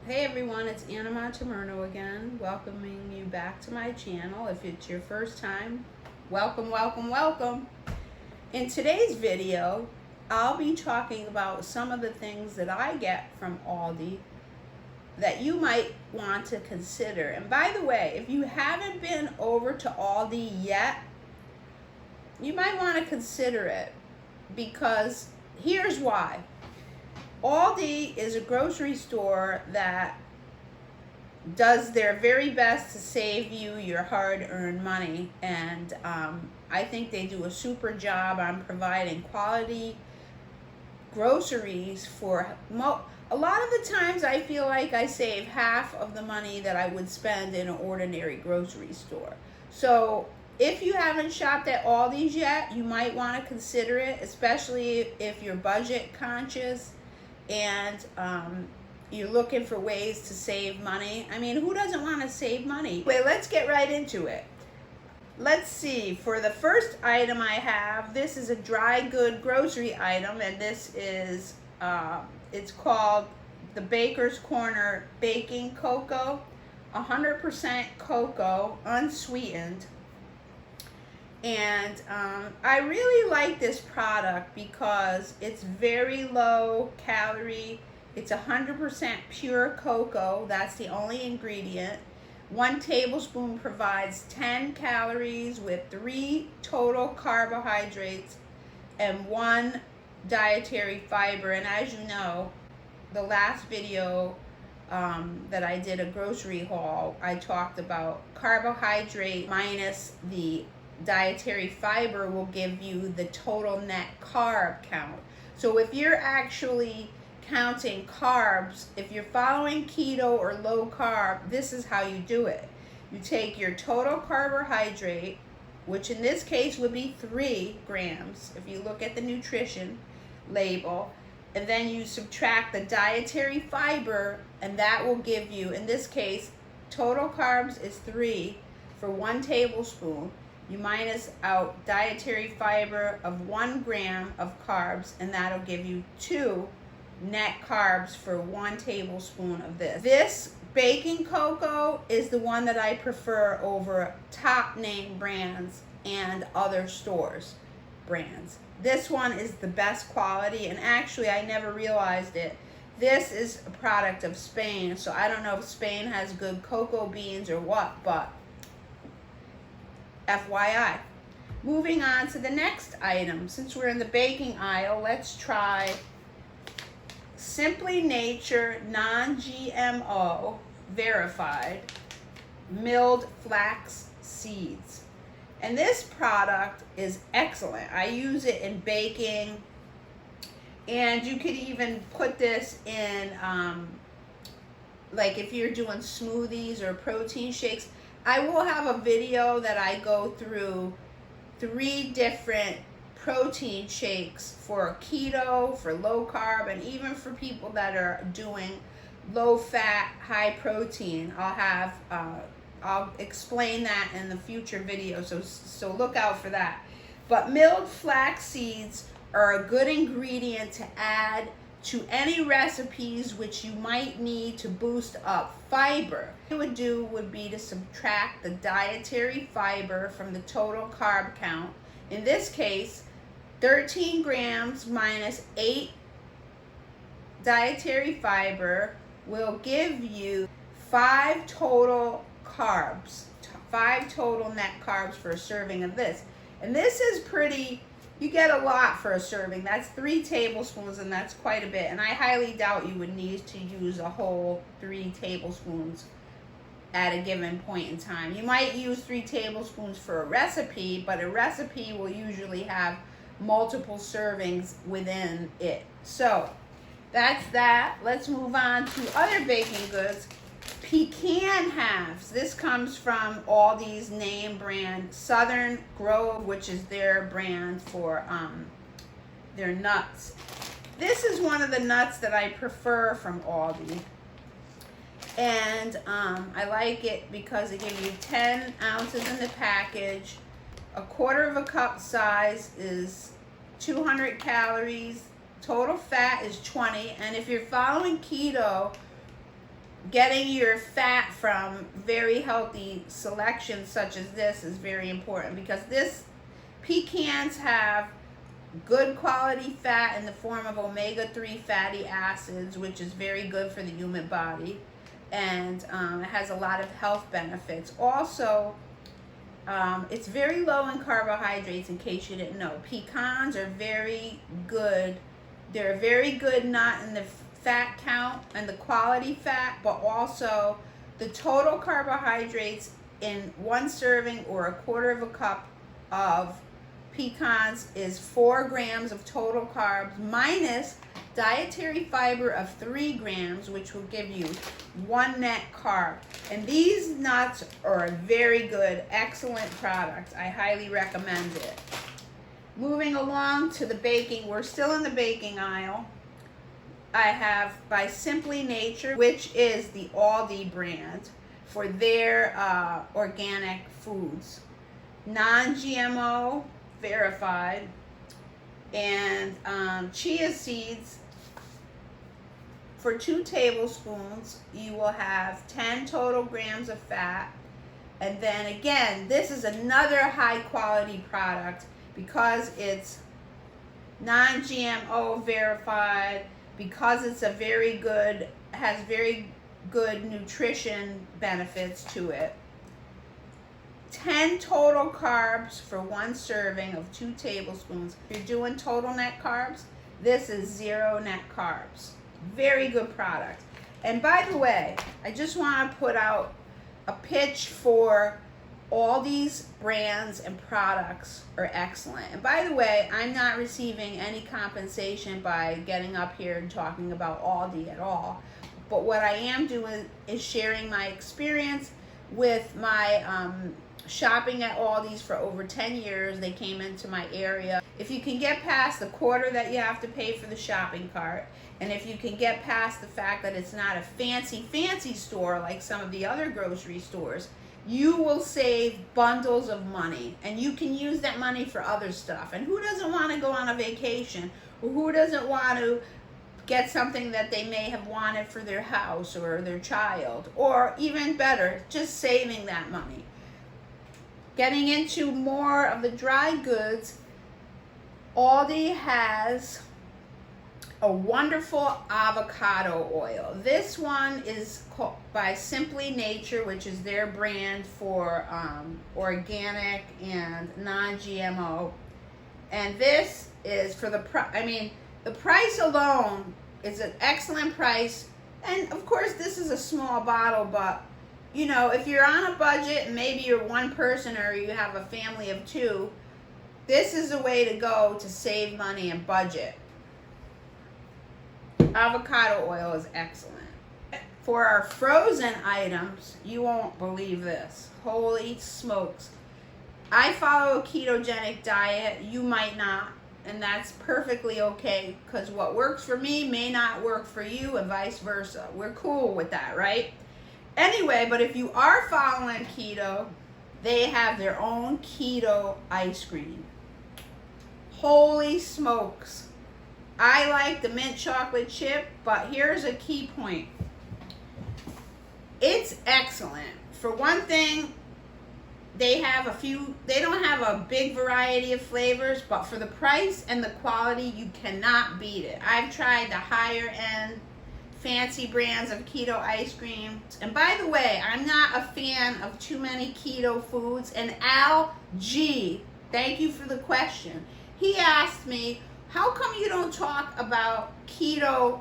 Hey everyone, it's Anna Montemurno again, welcoming you back to my channel. If it's your first time, welcome, welcome, welcome. In today's video, I'll be talking about some of the things that I get from Aldi that you might want to consider. And by the way, if you haven't been over to Aldi yet, you might want to consider it, because here's why. Aldi is a grocery store that does their very best to save you your hard-earned money, and I think they do a super job on providing quality groceries for a lot of the times. I feel like I save half of the money that I would spend in an ordinary grocery store. So if you haven't shopped at Aldi's yet, you might want to consider it, especially if you're budget conscious and you're looking for ways to save money. I mean, who doesn't want to save money? Wait, let's get right into it. Let's see, for the first item I have, this is a dry good grocery item, and this is, it's called the Baker's Corner Baking Cocoa, 100% cocoa, unsweetened. And I really like this product because it's very low calorie. It's 100% pure cocoa. That's the only ingredient. 1 tablespoon provides 10 calories with 3 total carbohydrates and 1 dietary fiber. And as you know, the last video that I did a grocery haul, I talked about carbohydrate minus the dietary fiber will give you the total net carb count. So if you're actually counting carbs, if you're following keto or low carb, this is how you do it. You take your total carbohydrate, which in this case would be 3 grams if you look at the nutrition label, and then you subtract the dietary fiber, and that will give you, in this case, total carbs is 3 for 1 tablespoon. You minus out dietary fiber of 1 gram of carbs, and that'll give you 2 net carbs for 1 tablespoon of this. This baking cocoa is the one that I prefer over top name brands and other stores brands. This one is the best quality, and actually I never realized it. This is a product of Spain, so I don't know if Spain has good cocoa beans or what, but FYI. Moving on to the next item. Since we're in the baking aisle, let's try Simply Nature non-GMO verified milled flax seeds. And this product is excellent. I use it in baking, and you could even put this in like if you're doing smoothies or protein shakes. I will have a video that I go through 3 different protein shakes for keto, for low carb, and even for people that are doing low fat, high protein. I'll explain that in the future video, so look out for that. But milled flax seeds are a good ingredient to add to any recipes which you might need to boost up fiber. What you would do would be to subtract the dietary fiber from the total carb count. In this case, 13 grams minus 8 dietary fiber will give you 5 total carbs, 5 total net carbs for a serving of this. And this is pretty, you get a lot for a serving. That's 3 tablespoons, and that's quite a bit. And I highly doubt you would need to use a whole 3 tablespoons at a given point in time. You might use 3 tablespoons for a recipe, but a recipe will usually have multiple servings within it. So that's that. Let's move on to other baking goods. Pecan halves. This comes from Aldi's name brand Southern Grove, which is their brand for their nuts. This is one of the nuts that I prefer from Aldi, and I like it because it gives you 10 ounces in the package. A 1/4 cup size is 200 calories. Total fat is 20, and if you're following keto, getting your fat from very healthy selections such as this is very important, because pecans have good quality fat in the form of omega-3 fatty acids, which is very good for the human body, and it has a lot of health benefits. Also, it's very low in carbohydrates, in case you didn't know. Pecans are very good. They're a very good nut in the fat count and the quality fat, but also the total carbohydrates in one serving or a quarter of a cup of pecans is 4 grams of total carbs minus dietary fiber of 3 grams, which will give you 1 net carb. And these nuts are a very good, excellent product. I highly recommend it. Moving along to the baking, we're still in the baking aisle. I have by Simply Nature, which is the Aldi brand for their organic foods. Non-GMO, verified, and chia seeds. For 2 tablespoons, you will have 10 total grams of fat. And then again, this is another high quality product because it's non-GMO verified, because it's a has very good nutrition benefits to it. 10 total carbs for 1 serving of 2 tablespoons. If you're doing total net carbs, this is 0 net carbs. Very good product. And by the way, I just want to put out a pitch for all these brands and products are excellent. And by the way, I'm not receiving any compensation by getting up here and talking about Aldi at all. But what I am doing is sharing my experience with my shopping at Aldi's for over 10 years. They came into my area. If you can get past the quarter that you have to pay for the shopping cart, and if you can get past the fact that it's not a fancy store like some of the other grocery stores, you will save bundles of money, and you can use that money for other stuff. And who doesn't want to go on a vacation, or who doesn't want to get something that they may have wanted for their house or their child, or even better, just saving that money. Getting into more of the dry goods, Aldi has a wonderful avocado oil. This one is called by Simply Nature, which is their brand for organic and non-GMO. And this is for the price alone is an excellent price. And of course, this is a small bottle, but you know, if you're on a budget and maybe you're one person or you have a family of 2, this is a way to go to save money and budget. Avocado oil is excellent. For our frozen items, you won't believe this. Holy smokes. I follow a ketogenic diet. You might not, and that's perfectly okay, because what works for me may not work for you and vice versa. We're cool with that, right? Anyway, but if you are following keto, they have their own keto ice cream. Holy smokes. I like the mint chocolate chip, but here's a key point. It's excellent. For one thing, they don't have a big variety of flavors, but for the price and the quality, you cannot beat it. I've tried the higher end fancy brands of keto ice cream. And by the way, I'm not a fan of too many keto foods. And Al G, thank you for the question. He asked me, how come you don't talk about keto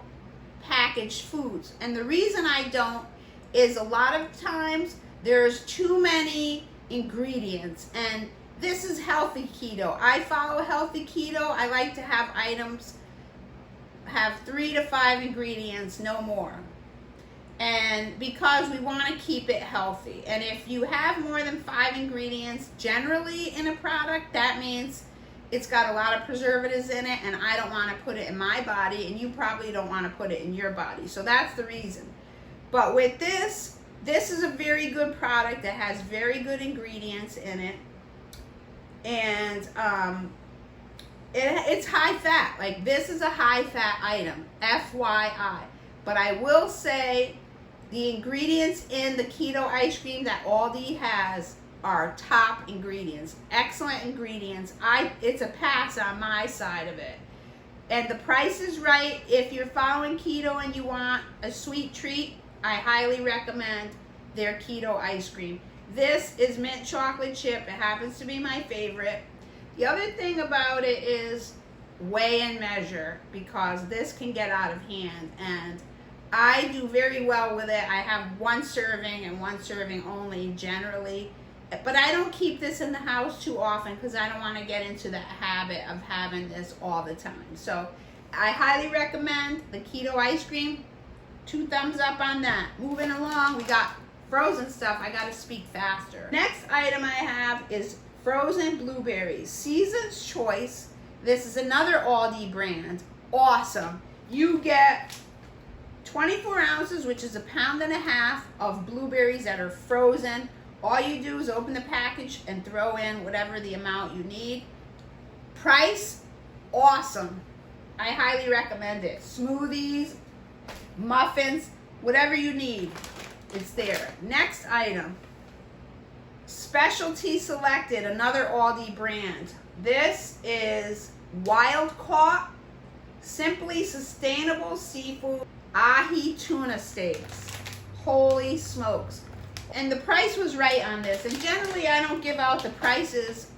packaged foods? And the reason I don't is a lot of times there's too many ingredients, and this is healthy keto. I follow healthy keto. I like to have items have 3 to 5 ingredients, no more. And because we want to keep it healthy. And if you have more than 5 ingredients generally in a product, that means it's got a lot of preservatives in it, and I don't want to put it in my body, and you probably don't want to put it in your body. So that's the reason. But with this is a very good product that has very good ingredients in it. And it's high fat. Like, this is a high fat item, FYI. But I will say The ingredients in the keto ice cream that Aldi has are top ingredients, excellent ingredients. It's a pass on my side of it. And the price is right. If you're following keto and you want a sweet treat, I highly recommend their keto ice cream. This is mint chocolate chip. It happens to be my favorite. The other thing about it is weigh and measure, because this can get out of hand, and I do very well with it. I have one serving and one serving only generally, but I don't keep this in the house too often because I don't want to get into the habit of having this all the time. So I highly recommend the keto ice cream. 2 thumbs up on that. Moving along, we got frozen stuff. I got to speak faster. Next item I have is frozen blueberries. Season's Choice. This is another Aldi brand. Awesome. You get 24 ounces, which is 1.5 pounds of blueberries that are frozen. All you do is open the package and throw in whatever the amount you need. Price, awesome. I highly recommend it. Smoothies, muffins, whatever you need, it's there. Next item, Specialty Selected, another Aldi brand. This is wild caught, simply sustainable seafood ahi tuna steaks. Holy smokes. And the price was right on this. And generally I don't give out the prices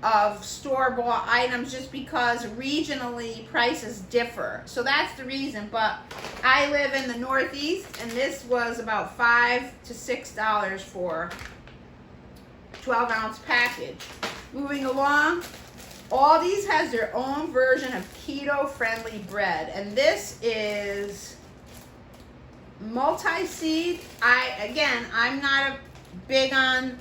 of store-bought items just because regionally prices differ. So that's the reason. But I live in the Northeast, and this was about $5 to $6 for 12-ounce package. Moving along, Aldi's has their own version of keto-friendly bread, and this is multi-seed. I'm not big on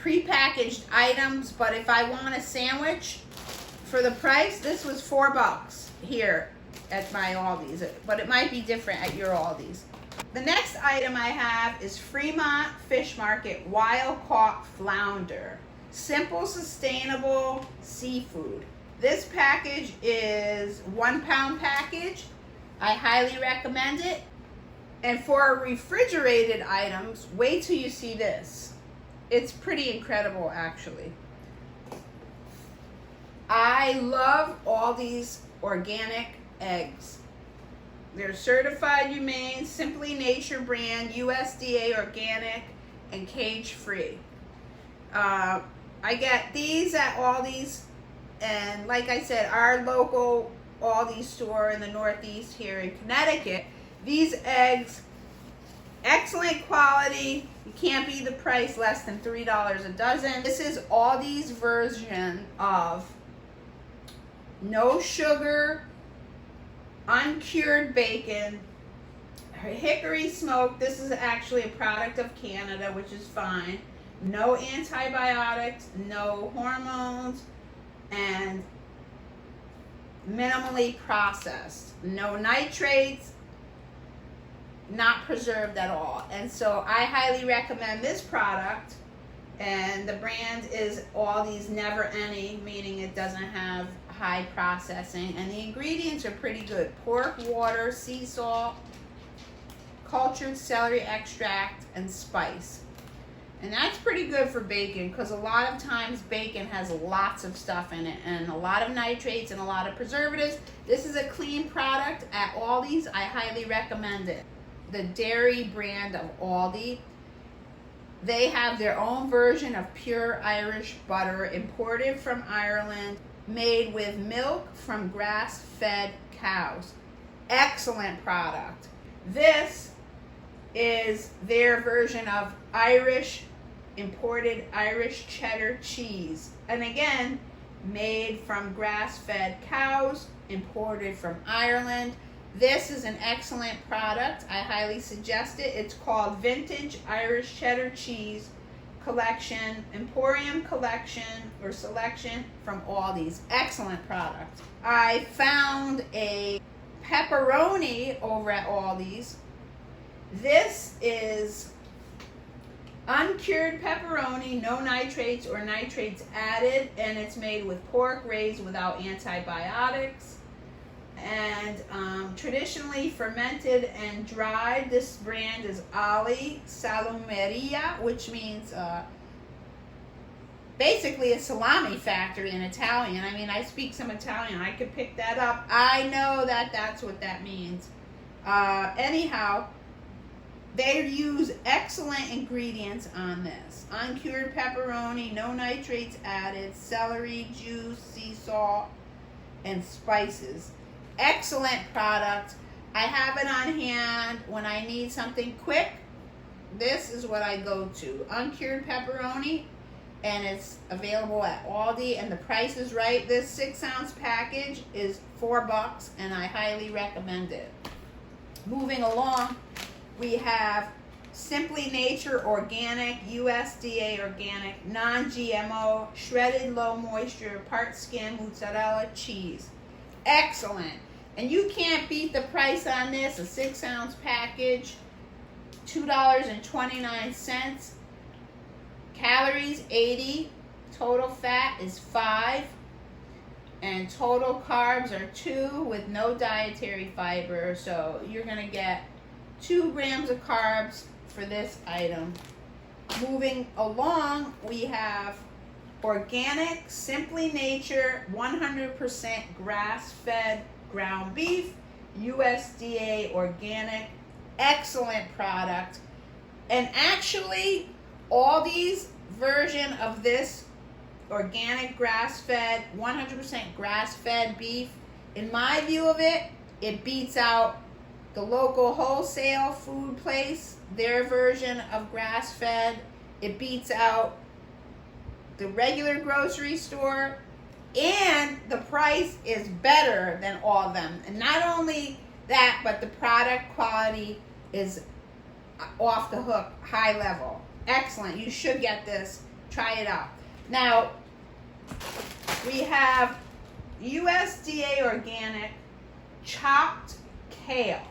prepackaged items, but if I want a sandwich for the price, this was $4 here at my Aldi's, but it might be different at your Aldi's. The next item I have is Fremont Fish Market Wild Caught Flounder. Simple, sustainable seafood. This package is 1 pound package. I highly recommend it. And for refrigerated items, wait till you see this. It's pretty incredible, actually. I love all these organic eggs. They're certified humane, Simply Nature brand, USDA organic, and cage-free. I get these at Aldi's, and like I said, our local Aldi store in the Northeast here in Connecticut. These eggs, excellent quality. You can't beat the price, less than $3 a dozen. This is Aldi's version of no sugar, uncured bacon, hickory smoked. This is actually a product of Canada, which is fine. No antibiotics, no hormones, and minimally processed. No nitrates, not preserved at all. And so I highly recommend this product, and the brand is Aldi's Never Any, meaning it doesn't have high processing, and the ingredients are pretty good. Pork, water, sea salt, cultured celery extract, and spice. And that's pretty good for bacon, because a lot of times bacon has lots of stuff in it, and a lot of nitrates and a lot of preservatives. This is a clean product at Aldi's. I highly recommend it. The dairy brand of Aldi, they have their own version of pure Irish butter, imported from Ireland, made with milk from grass-fed cows. Excellent product. This is their version of imported Irish cheddar cheese. And again, made from grass-fed cows, imported from Ireland. This is an excellent product. I highly suggest it. It's called Vintage Irish Cheddar Cheese Collection, Emporium Collection or Selection from Aldi's. Excellent product. I found a pepperoni over at Aldi's. This is uncured pepperoni, no nitrates or nitrates added, and it's made with pork raised without antibiotics. and traditionally fermented and dried. This brand is Aldi Salumeria, which means basically a salami factory in Italian. I mean, I speak some Italian. I could pick that up. I know that that's what that means. Anyhow, they use excellent ingredients on this. Uncured pepperoni, no nitrates added, celery juice, sea salt, and spices. Excellent product. I have it on hand when I need something quick. This is what I go to. Uncured pepperoni, and it's available at Aldi, and the price is right. This 6-ounce package is $4, and I highly recommend it. Moving along, we have Simply Nature Organic, USDA Organic, non-GMO, shredded low moisture, part skim mozzarella cheese. Excellent. And you can't beat the price on this. A 6-ounce package, $2.29. Calories 80, total fat is 5, and total carbs are 2 with no dietary fiber. So you're going to get 2 grams of carbs for this item. Moving along, we have organic, Simply Nature, 100% grass-fed ground beef, USDA organic, excellent product. And actually, Aldi's version of this organic grass-fed, 100% grass-fed beef, in my view of it, it beats out the local wholesale food place, their version of grass-fed. It beats out the regular grocery store, and the price is better than all of them. And not only that, but the product quality is off the hook, high level. Excellent. You should get this. Try it out. Now, we have USDA organic chopped kale.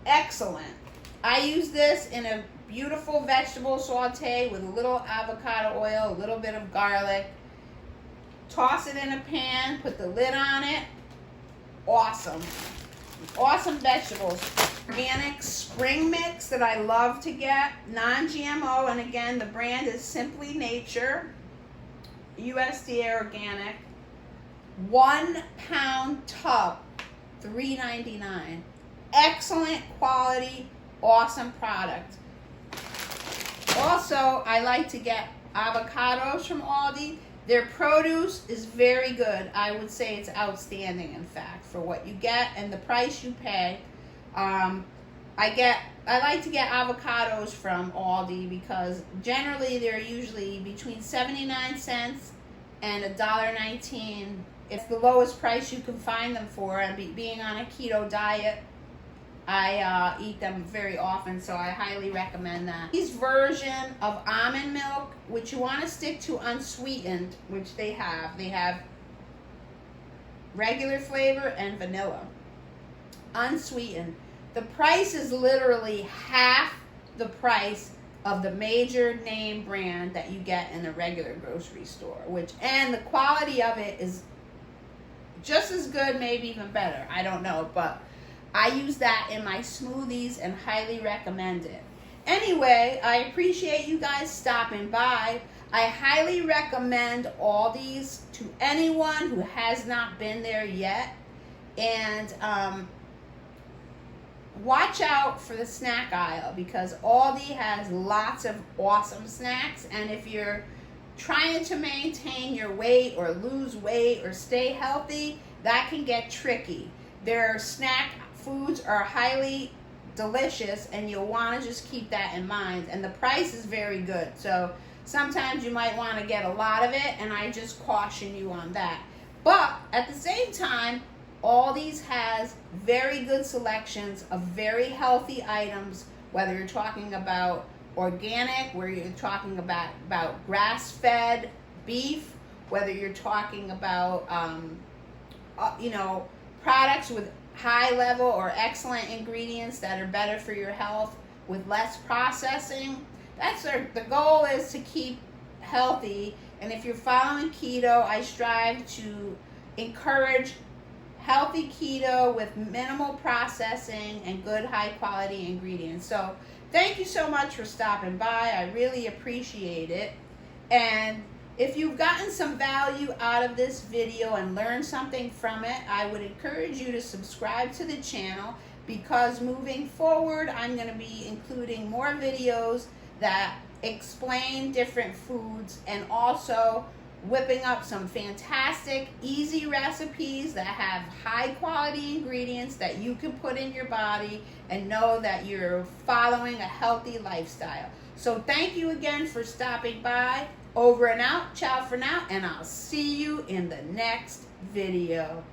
Excellent. I use this in a beautiful vegetable saute with a little avocado oil, a little bit of garlic. Toss it in a pan, put the lid on it. Awesome. Awesome vegetables. Organic spring mix that I love to get, non-GMO, and again, the brand is Simply Nature, USDA organic. 1 pound tub, $3.99. Excellent quality, awesome product. Also, I like to get avocados from Aldi. Their produce is very good. I would say it's outstanding, in fact, for what you get and the price you pay. I like to get avocados from Aldi because generally they're usually between 79 cents and $1.19. It's the lowest price you can find them for, and being on a keto diet, I eat them very often, so I highly recommend that. This version of almond milk, which you want to stick to unsweetened, which they have regular flavor and vanilla. Unsweetened. The price is literally half the price of the major name brand that you get in a regular grocery store, and the quality of it is just as good, maybe even better. I don't know, but I use that in my smoothies and highly recommend it. Anyway, I appreciate you guys stopping by. I highly recommend Aldi's to anyone who has not been there yet. And watch out for the snack aisle because Aldi has lots of awesome snacks. And if you're trying to maintain your weight or lose weight or stay healthy, that can get tricky. Their snack foods are highly delicious, and you'll want to just keep that in mind. And the price is very good. So sometimes you might want to get a lot of it, and I just caution you on that. But at the same time, Aldi's has very good selections of very healthy items, whether you're talking about organic, where you're talking about grass-fed beef, whether you're talking about products with high level or excellent ingredients that are better for your health with less processing. The goal is to keep healthy, and if you're following keto, I strive to encourage healthy keto with minimal processing and good high quality ingredients. So thank you so much for stopping by. I really appreciate it. And if you've gotten some value out of this video and learned something from it, I would encourage you to subscribe to the channel, because moving forward, I'm going to be including more videos that explain different foods, and also whipping up some fantastic, easy recipes that have high quality ingredients that you can put in your body and know that you're following a healthy lifestyle. So thank you again for stopping by. Over and out. Ciao for now, and I'll see you in the next video.